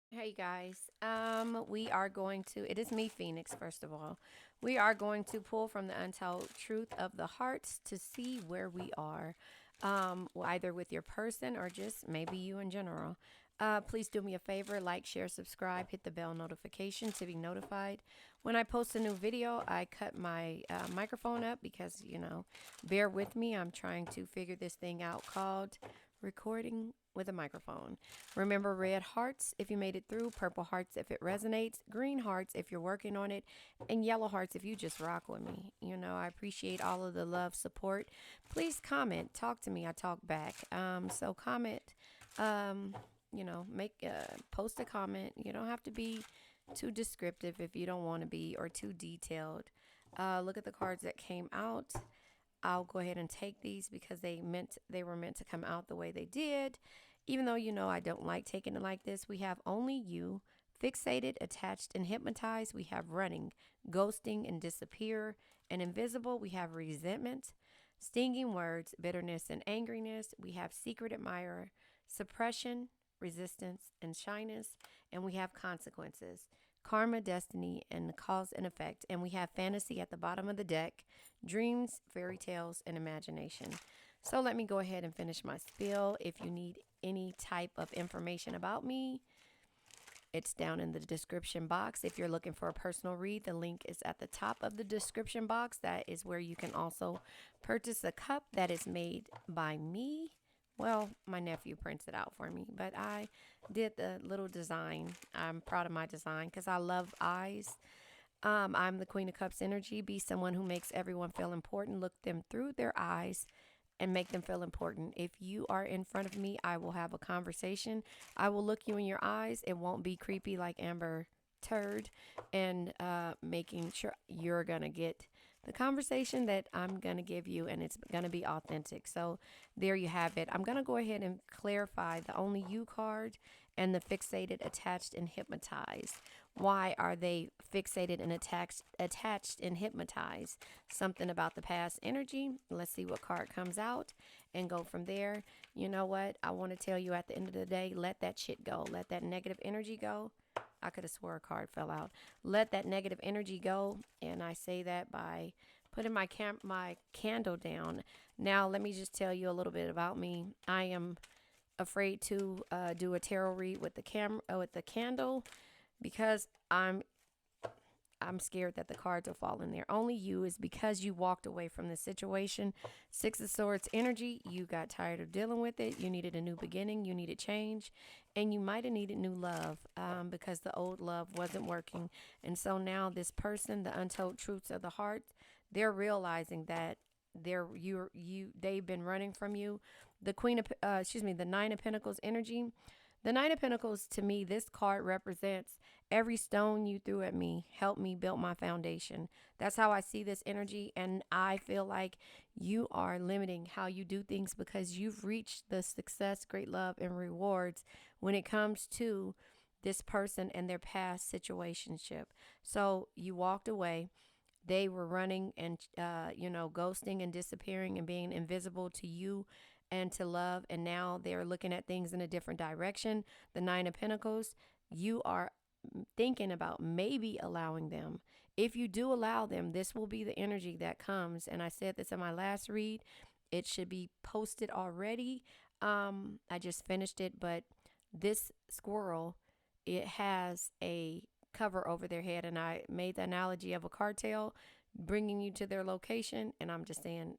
Hey guys, we are going to, it is me, Phoenix, first of all. We are going to pull from the untold truth of the hearts to see where we are, either with your person or just maybe you in general. Please do me a favor, like, share, subscribe, hit the bell notification to be notified. When I post a new video, I cut my microphone up because, bear with me. I'm trying to figure this thing out called recording with a microphone. Remember, red hearts if you made it through, purple hearts if it resonates, green hearts if you're working on it, and yellow hearts if you just rock with me. I appreciate all of the love, support. Please comment, talk to me. I talk back. So comment, make post a comment. You don't have to be too descriptive if you don't want to be, or too detailed. Look at the cards that came out. I'll go ahead and take these because they were meant to come out the way they did. Even though I don't like taking it like this, we have only you, fixated, attached, and hypnotized. We have running, ghosting, and disappear. And invisible, we have resentment, stinging words, bitterness, and angriness. We have secret admirer, suppression, resistance, and shyness. And we have consequences, karma, destiny, and cause and effect. And we have fantasy at the bottom of the deck, dreams, fairy tales, and imagination. So let me go ahead and finish my spiel. If you need any type of information about me, it's down in the description box. If you're looking for a personal read, the link is at the top of the description box. That is where you can also purchase a cup that is made by me. Well, my nephew prints it out for me, but I did the little design. I'm proud of my design because I love eyes. I'm the Queen of Cups energy. Be someone who makes everyone feel important. Look them through their eyes and make them feel important. If you are in front of me, I will have a conversation. I will look you in your eyes. It won't be creepy like Amber Turd, and making sure you're going to get the conversation that I'm going to give you, and it's going to be authentic. So there you have it. I'm going to go ahead and clarify the only you card and the fixated, attached, and hypnotized. Why are they fixated and attached and hypnotized? Something about the past energy. Let's see what card comes out and go from there. You know what? I want to tell you, at the end of the day, let that shit go. Let that negative energy go. I could have swore a card fell out. Let that negative energy go. And I say that by putting my candle down. Now, let me just tell you a little bit about me. I am afraid to do a tarot read with the candle, because I'm scared that the cards will fall in there. Only you is because you walked away from the situation. Six of Swords energy, you got tired of dealing with it. You needed a new beginning. You needed change. And you might have needed new love, because the old love wasn't working. And so now this person, the untold truths of the heart, they're realizing that they've been running from you. The Nine of Pentacles energy. The Nine of Pentacles, to me, this card represents every stone you threw at me helped me build my foundation. That's how I see this energy. And I feel like you are limiting how you do things because you've reached the success, great love, and rewards when it comes to this person and their past situationship. So you walked away. They were running and, ghosting and disappearing and being invisible to you and to love. And now they're looking at things in a different direction. The Nine of Pentacles, you are thinking about maybe allowing them. If you do allow them, this will be the energy that comes. And I said this in my last read. It should be posted already. I just finished it, but this squirrel, it has a cover over their head, and I made the analogy of a cartel bringing you to their location, and I'm just saying,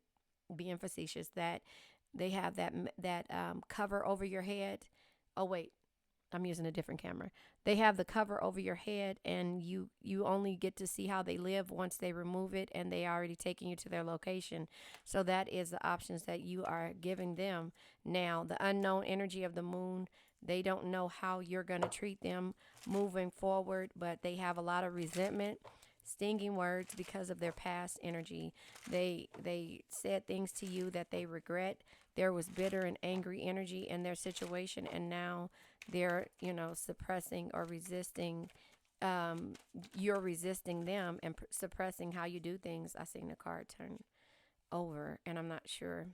being facetious, that they have that cover over your head. Oh wait, I'm using a different camera. They have the cover over your head, and you only get to see how they live once they remove it, and they already taking you to their location. So that is the options that you are giving them now. The unknown energy of the moon. They don't know how you're going to treat them moving forward, but they have a lot of resentment, stinging words because of their past energy. They said things to you that they regret. There was bitter and angry energy in their situation, and now they're, suppressing or resisting. You're resisting them and suppressing how you do things. I seen the card turn over, and I'm not sure.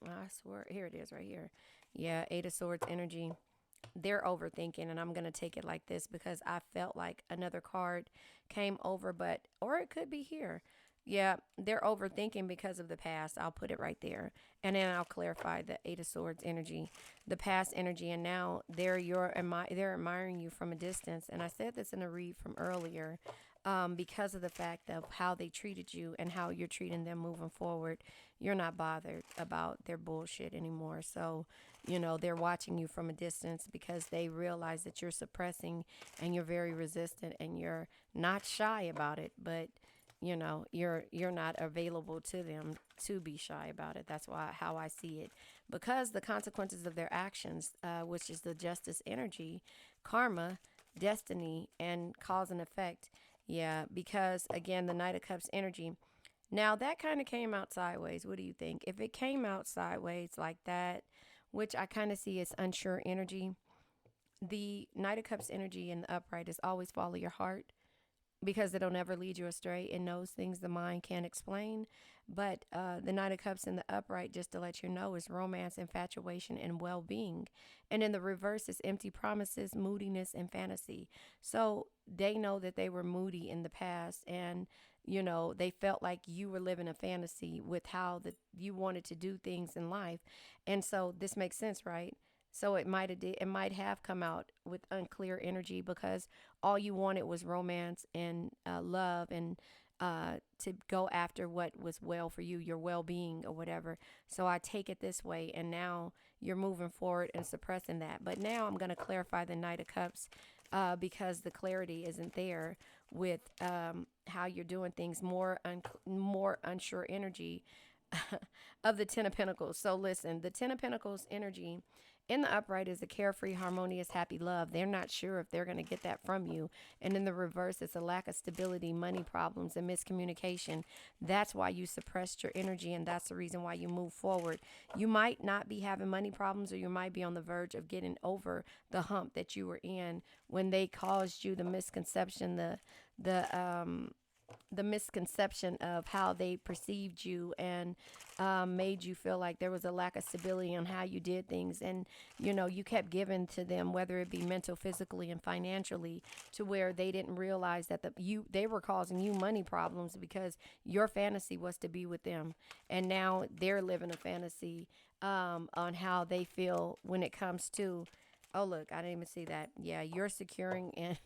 I swear, here it is right here. Yeah, Eight of Swords energy. they're overthinking, and I'm going to take it like this because I felt like another card came over, but or it could be here. Yeah, they're overthinking because of the past. I'll put it right there. And then I'll clarify the 8 of swords energy, the past energy, and now they're admiring you from a distance. And I said this in a read from earlier. Because of the fact of how they treated you and how you're treating them moving forward, you're not bothered about their bullshit anymore. So, they're watching you from a distance because they realize that you're suppressing and you're very resistant and you're not shy about it, but you're not available to them to be shy about it. That's why how I see it, because the consequences of their actions, which is the justice energy, karma, destiny, and cause and effect. Yeah, because again, the Knight of Cups energy. Now that kind of came out sideways. What do you think? If it came out sideways like that, which I kind of see as unsure energy, the Knight of Cups energy in the upright is always follow your heart because it'll never lead you astray. It knows things the mind can't explain. But the Knight of Cups in the upright, just to let you know, is romance, infatuation, and well being. And in the reverse is empty promises, moodiness, and fantasy. So they know that they were moody in the past, and they felt like you were living a fantasy with how that you wanted to do things in life. And so this makes sense, right? So it might have come out with unclear energy because all you wanted was romance and love, and to go after what was well for you, your well being or whatever. So I take it this way, and now you're moving forward and suppressing that. But now I'm going to clarify the Knight of Cups because the clarity isn't there with how you're doing things, more unsure energy of the Ten of Pentacles. So listen, the Ten of Pentacles energy in the upright is a carefree, harmonious, happy love. They're not sure if they're going to get that from you. And in the reverse, it's a lack of stability, money problems, and miscommunication. That's why you suppressed your energy, and that's the reason why you move forward. You might not be having money problems, or you might be on the verge of getting over the hump that you were in when they caused you the misconception, the the misconception of how they perceived you, and made you feel like there was a lack of stability on how you did things. And you kept giving to them, whether it be mental, physically, and financially, to where they didn't realize that they were causing you money problems because your fantasy was to be with them, and now they're living a fantasy on how they feel when it comes to. Oh, look, I didn't even see that. Yeah, you're securing and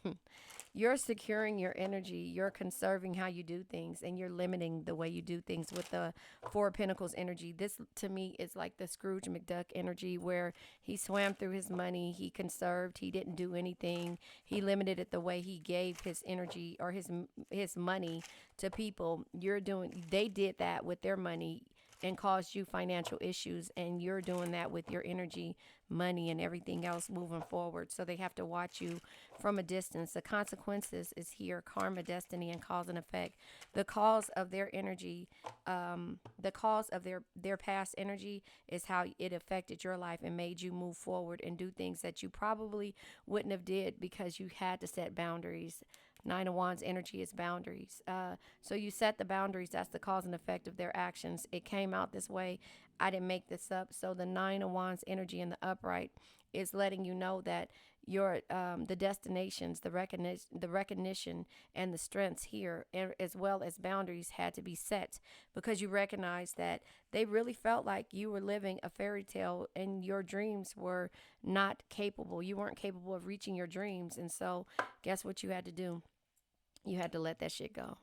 you're securing your energy. You're conserving how you do things, and you're limiting the way you do things with the Four of Pentacles energy. This to me is like the Scrooge McDuck energy, where he swam through his money, he conserved, he didn't do anything, he limited it the way he gave his energy or his money to people. They did that with their money and caused you financial issues, and you're doing that with your energy, money, and everything else moving forward. So they have to watch you from a distance. The consequences is here: karma, destiny, and cause and effect. The cause of their energy, the cause of their past energy is how it affected your life and made you move forward and do things that you probably wouldn't have did because you had to set boundaries. Nine of Wands energy is boundaries. So you set the boundaries. That's the cause and effect of their actions. It came out this way. I didn't make this up. So the Nine of Wands energy in the upright is letting you know that your the destinations, the recognition, and the strengths here, as well as boundaries, had to be set because you recognize that they really felt like you were living a fairy tale and your dreams were not capable. You weren't capable of reaching your dreams, and so guess what you had to do? You had to let that shit go.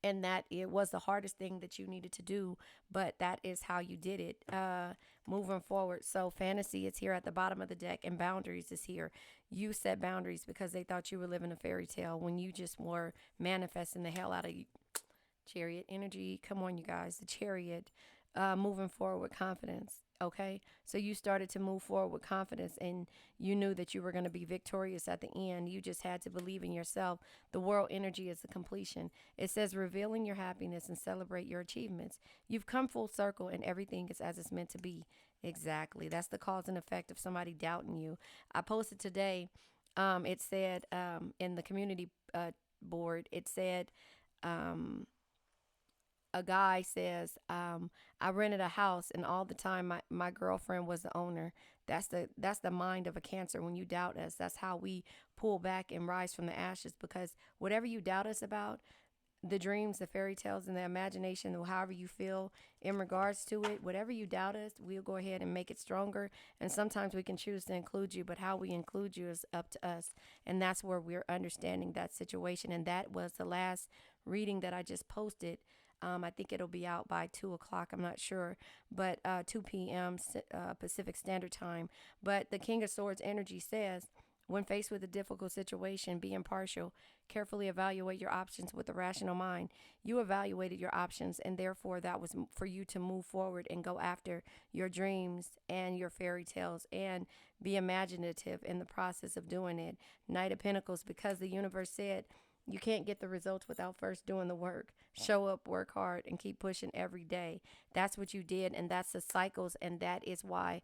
And that it was the hardest thing that you needed to do, but that is how you did it moving forward. So fantasy is here at the bottom of the deck, and boundaries is here. You set boundaries because they thought you were living a fairy tale when you just were manifesting the hell out of you. Chariot energy. Come on, you guys. The Chariot, moving forward with confidence. Okay. So you started to move forward with confidence, and you knew that you were going to be victorious at the end. You just had to believe in yourself. The world energy is the completion. It says revealing your happiness and celebrate your achievements. You've come full circle, and everything is as it's meant to be. Exactly. That's the cause and effect of somebody doubting you. I posted today. It said in the community board, it said, a guy says, I rented a house, and all the time my girlfriend was the owner. That's the mind of a Cancer. When you doubt us, that's how we pull back and rise from the ashes, because whatever you doubt us about, the dreams, the fairy tales, and the imagination, or however you feel in regards to it, whatever you doubt us, we'll go ahead and make it stronger. And sometimes we can choose to include you, but how we include you is up to us. And that's where we're understanding that situation. And that was the last reading that I just posted. I think it'll be out by 2 o'clock. I'm not sure, but 2 p.m. Pacific Standard Time. But the King of Swords energy says, when faced with a difficult situation, be impartial. Carefully evaluate your options with a rational mind. You evaluated your options, and therefore that was for you to move forward and go after your dreams and your fairy tales and be imaginative in the process of doing it. Knight of Pentacles, because the universe said you can't get the results without first doing the work. Show up, work hard, and keep pushing every day. That's what you did, and that's the cycles, and that is why,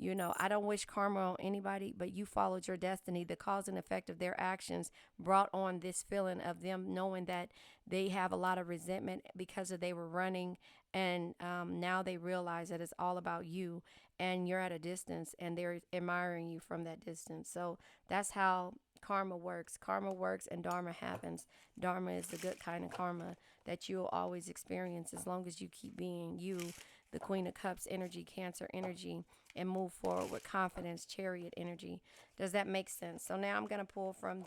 I don't wish karma on anybody, but you followed your destiny. The cause and effect of their actions brought on this feeling of them knowing that they have a lot of resentment because of they were running, and now they realize that it's all about you, and you're at a distance, and they're admiring you from that distance. So that's how karma works. Karma works, and dharma happens. Dharma is the good kind of karma that you'll always experience as long as you keep being you, the Queen of Cups energy, Cancer energy, and move forward with confidence, Chariot energy. Does that make sense? So now I'm going to pull from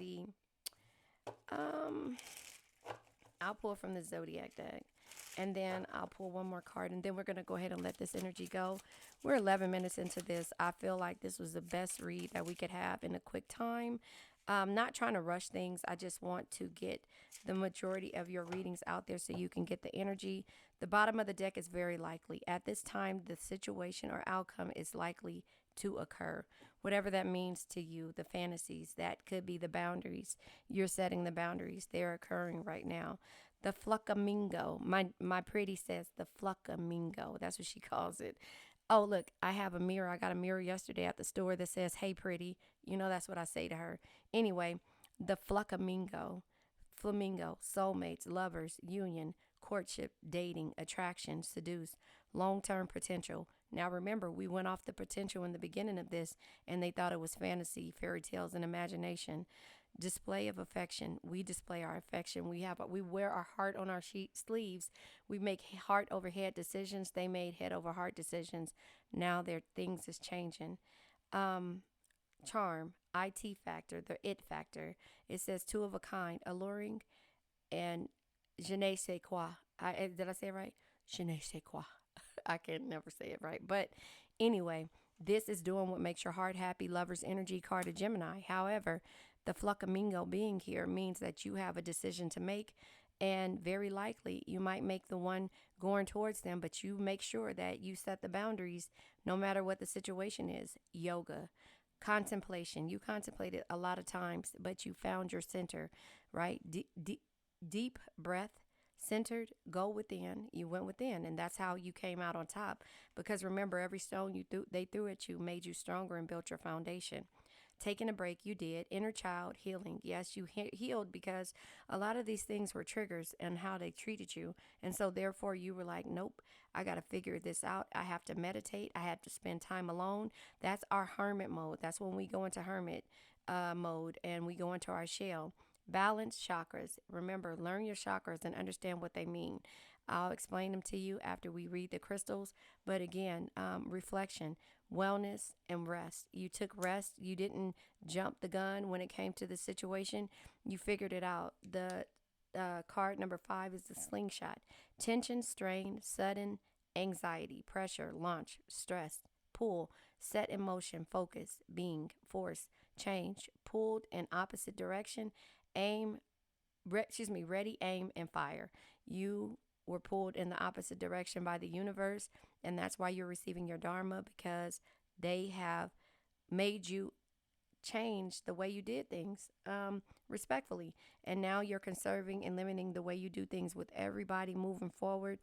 I'll pull from the Zodiac deck, and then I'll pull one more card, and then we're going to go ahead and let this energy go. We're 11 minutes into this. I feel like this was the best read that we could have in a quick time. Not trying to rush things. I just want to get the majority of your readings out there so you can get the energy. The bottom of the deck is very likely. At this time, the situation or outcome is likely to occur. Whatever that means to you, the fantasies, that could be the boundaries. You're setting the boundaries. They're occurring right now. The flamingo. My pretty says the flamingo. That's what she calls it. Oh, look, I have a mirror. I got a mirror yesterday at the store that says, hey, pretty. That's what I say to her. Anyway, the flamingo, soulmates, lovers, union, courtship, dating, attraction, seduce, long-term potential. Now, remember, we went off the potential in the beginning of this, and they thought it was fantasy, fairy tales, and imagination. Display of affection. We display our affection. We wear our heart on our sleeves. We make heart over head decisions. They made head over heart decisions. Now their things is changing. Charm, IT factor, the it factor. It says two of a kind, alluring, and je ne sais quoi. Did I say it right? Je ne sais quoi. I can never say it right. But anyway, this is doing what makes your heart happy. Lover's energy card of Gemini. However, the flamingo being here means that you have a decision to make, and very likely you might make the one going towards them, but you make sure that you set the boundaries no matter what the situation is. Yoga, contemplation. You contemplated a lot of times, but you found your center, right? Deep breath, centered, go within. You went within, and that's how you came out on top, because remember, every stone they threw at you made you stronger and built your foundation. Taking a break, you did. Inner child healing. Yes, you healed, because a lot of these things were triggers and how they treated you. And so therefore you were like, nope, I got to figure this out. I have to meditate. I have to spend time alone. That's our hermit mode. That's when we go into hermit mode and we go into our shell. Balance chakras. Remember, learn your chakras and understand what they mean. I'll explain them to you after we read the crystals. But again, reflection, wellness, and rest. You took rest. You didn't jump the gun when it came to the situation. You figured it out. The card number 5 is the slingshot. Tension, strain, sudden anxiety, pressure, launch, stress, pull, set in motion, focus, being, force, change, pulled in opposite direction, ready, aim, and fire. You were pulled in the opposite direction by the universe, and that's why you're receiving your dharma, because they have made you change the way you did things respectfully, and now you're conserving and limiting the way you do things with everybody moving forward,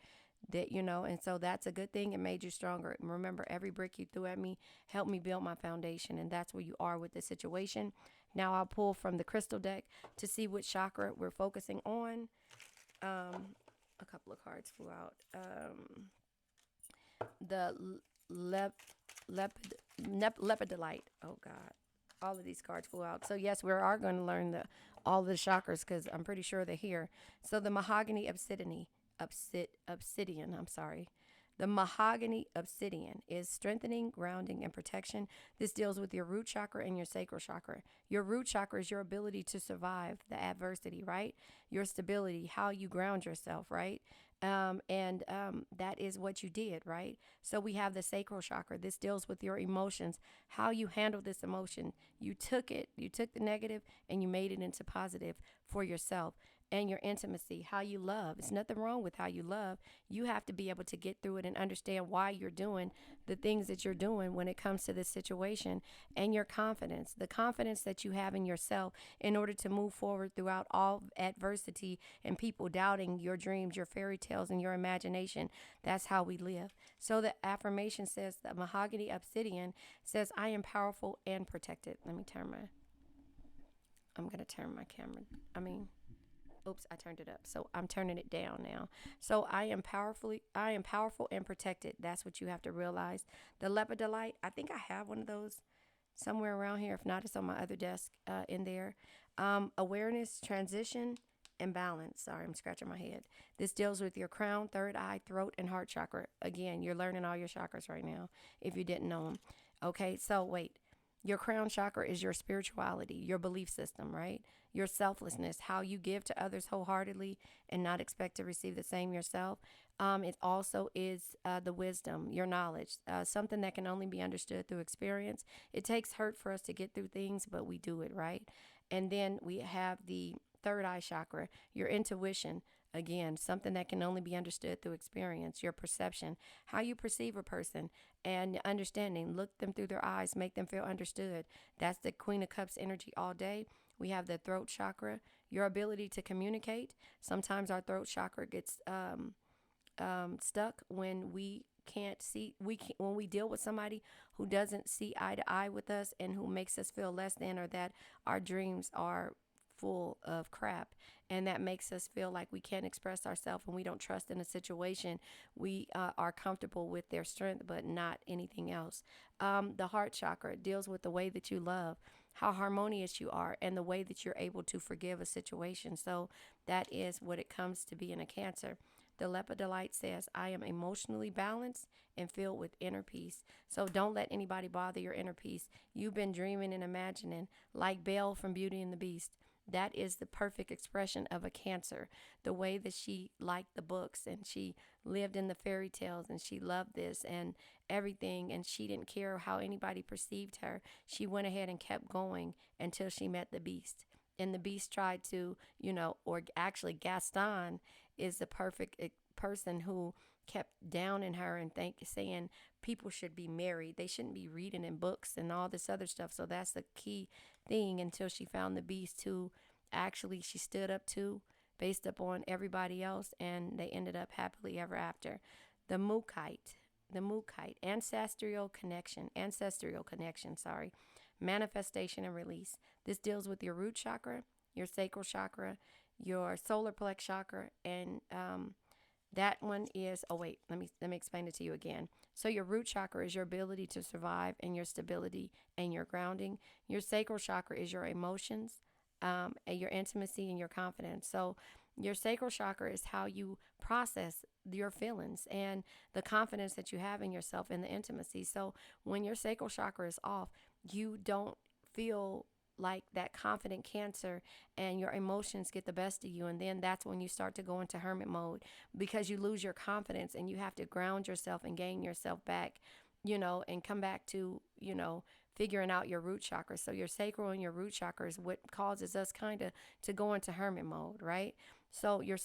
and so that's a good thing. It made you stronger. Remember, every brick you threw at me helped me build my foundation, and that's where you are with the situation. Now I'll pull from the crystal deck to see which chakra we're focusing on. A couple of cards flew out. The lepidolite. Oh God, all of these cards flew out. So yes, we are going to learn the all of the chakras because I'm pretty sure they're here. So the mahogany obsidian. I'm sorry. The mahogany obsidian is strengthening, grounding, and protection. This deals with your root chakra and your sacral chakra. Your root chakra is your ability to survive the adversity, right? Your stability, how you ground yourself, right? And that is what you did, right? So we have the sacral chakra. This deals with your emotions, how you handle this emotion. You took the negative and you made it into positive for yourself. And your intimacy, how you love. It's nothing wrong with how you love. You have to be able to get through it and understand why you're doing the things that you're doing when it comes to this situation. And your confidence, the confidence that you have in yourself in order to move forward throughout all adversity and people doubting your dreams, your fairy tales, and your imagination. That's how we live. So the affirmation says, the mahogany obsidian says, I am powerful and protected. I'm going to turn my camera. Oops, I turned it up. So I'm turning it down now. So I am powerful and protected. That's what you have to realize. The lepidolite, I think I have one of those somewhere around here. If not, it's on my other desk in there. Awareness, transition, and balance. Sorry, I'm scratching my head. This deals with your crown, third eye, throat, and heart chakra. Again, you're learning all your chakras right now if you didn't know them. Okay, so wait. Your crown chakra is your spirituality, your belief system, right? Your selflessness, how you give to others wholeheartedly and not expect to receive the same yourself. It also is the wisdom, your knowledge, something that can only be understood through experience. It takes hurt for us to get through things, but we do it, right? And then we have the third eye chakra, your intuition. Again, something that can only be understood through experience, your perception, how you perceive a person, and understanding. Look them through their eyes, make them feel understood. That's the Queen of Cups energy all day. We have the throat chakra, your ability to communicate. Sometimes our throat chakra gets stuck when we can't see when we deal with somebody who doesn't see eye to eye with us and who makes us feel less than, or that our dreams are full of crap, and that makes us feel like we can't express ourselves and we don't trust in a situation. We are comfortable with their strength but not anything else. The heart chakra deals with the way that you love, how harmonious you are, and the way that you're able to forgive a situation. So that is what it comes to being a Cancer. The lepidolite says, I am emotionally balanced and filled with inner peace. So don't let anybody bother your inner peace. You've been dreaming and imagining like Belle from Beauty and the Beast. That is the perfect expression of a Cancer. The way that she liked the books and she lived in the fairy tales and she loved this and everything, and she didn't care how anybody perceived her. She went ahead and kept going until she met the Beast. And the Beast tried to, or actually Gaston is the perfect person who kept down in her and saying people should be married. They shouldn't be reading in books and all this other stuff. So that's the key thing until she found the Beast who actually she stood up to based upon everybody else, and they ended up happily ever after. The Mukite, ancestral connection, sorry, manifestation and release. This deals with your root chakra, your sacral chakra, your solar plex chakra, and that one is, oh wait, let me explain it to you again. So your root chakra is your ability to survive and your stability and your grounding. Your sacral chakra is your emotions, and your intimacy and your confidence. So your sacral chakra is how you process your feelings and the confidence that you have in yourself and the intimacy. So when your sacral chakra is off, you don't feel like that confident Cancer, and your emotions get the best of you. And then that's when you start to go into hermit mode because you lose your confidence and you have to ground yourself and gain yourself back, and come back to, figuring out your root chakra. So your sacral and your root chakra is what causes us kind of to go into hermit mode, right? So your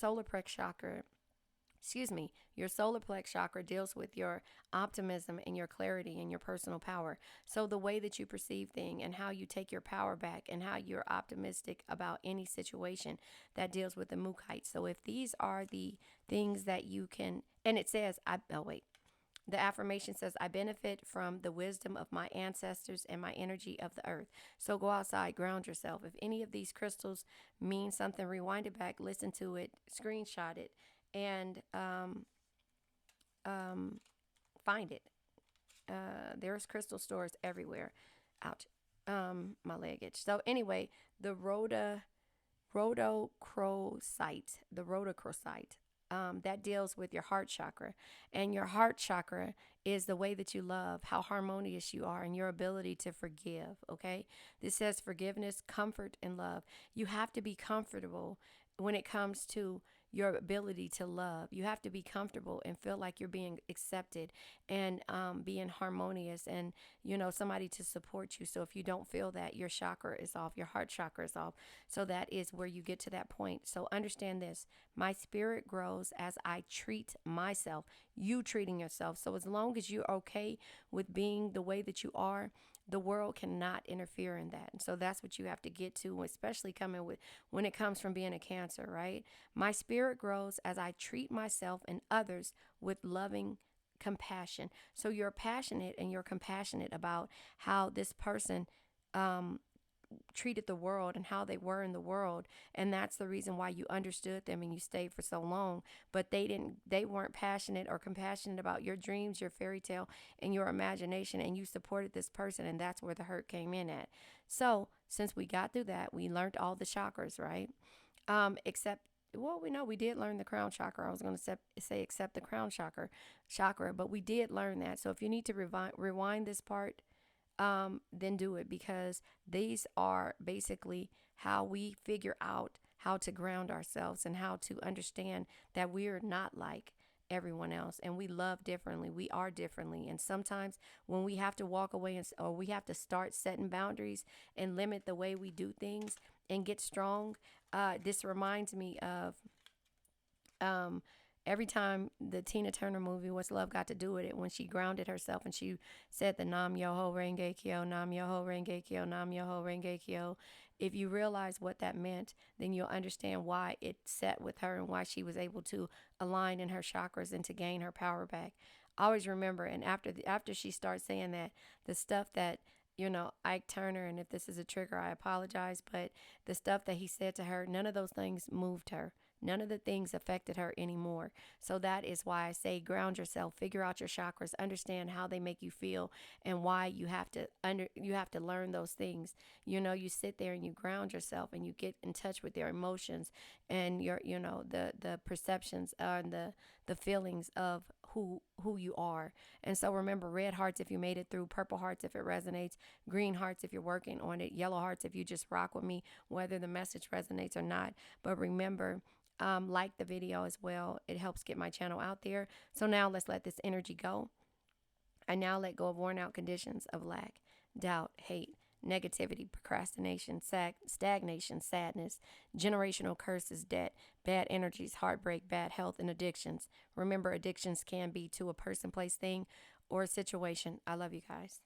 your solar plex chakra deals with your optimism and your clarity and your personal power. So the way that you perceive things and how you take your power back and how you're optimistic about any situation, that deals with the Mukite. So if these are the things that you can, and it says, the affirmation says, I benefit from the wisdom of my ancestors and my energy of the earth. So go outside, ground yourself. If any of these crystals mean something, rewind it back, listen to it, screenshot it, and find it. There's crystal stores everywhere. Ouch. My leg itch. So anyway, the rhodochrosite, that deals with your heart chakra. And your heart chakra is the way that you love, how harmonious you are, and your ability to forgive. Okay. This says forgiveness, comfort, and love. You have to be comfortable when it comes to your ability to love. You have to be comfortable and feel like you're being accepted and being harmonious and, somebody to support you. So if you don't feel that, your chakra is off, your heart chakra is off. So that is where you get to that point. So understand this: my spirit grows as I treat myself, you treating yourself. So as long as you're okay with being the way that you are, the world cannot interfere in that. And so that's what you have to get to, especially coming with when it comes from being a Cancer, right? My spirit grows as I treat myself and others with loving compassion. So you're passionate and you're compassionate about how this person um, treated the world and how they were in the world, and that's the reason why you understood them and you stayed for so long. But they weren't passionate or compassionate about your dreams, your fairy tale, and your imagination, and you supported this person, and that's where the hurt came in at. So since we got through that, we learned all the chakras, right? Except, well, we know we did learn the crown chakra. I was going to say except the crown chakra, but we did learn that. So if you need to rewind this part, then do it, because these are basically how we figure out how to ground ourselves and how to understand that we are not like everyone else and we love differently. We are differently. And sometimes when we have to walk away or we have to start setting boundaries and limit the way we do things and get strong, this reminds me of um, every time the Tina Turner movie What's Love Got to Do with It, when she grounded herself and she said the Nam Yoho Renge Kyo, Nam Yoho Renge Kyo, Nam Yoho Renge Kyo. If you realize what that meant, then you'll understand why it set with her and why she was able to align in her chakras and to gain her power back. Always remember, and after she starts saying that, the stuff that Ike Turner, and if this is a trigger, I apologize, but the stuff that he said to her, none of those things moved her. None of the things affected her anymore. So that is why I say ground yourself, figure out your chakras, understand how they make you feel, and why you have to learn those things. You sit there and you ground yourself and you get in touch with your emotions and your the perceptions and the feelings of who you are. And so remember, red hearts if you made it through, purple hearts if it resonates, green hearts if you're working on it, yellow hearts if you just rock with me, whether the message resonates or not. But remember, like the video as well. It helps get my channel out there. So now let's let this energy go. I now let go of worn out conditions of lack, doubt, hate, negativity, procrastination, stagnation, sadness, generational curses, debt, bad energies, heartbreak, bad health, and addictions. Remember, addictions can be to a person, place, thing, or a situation. I love you guys.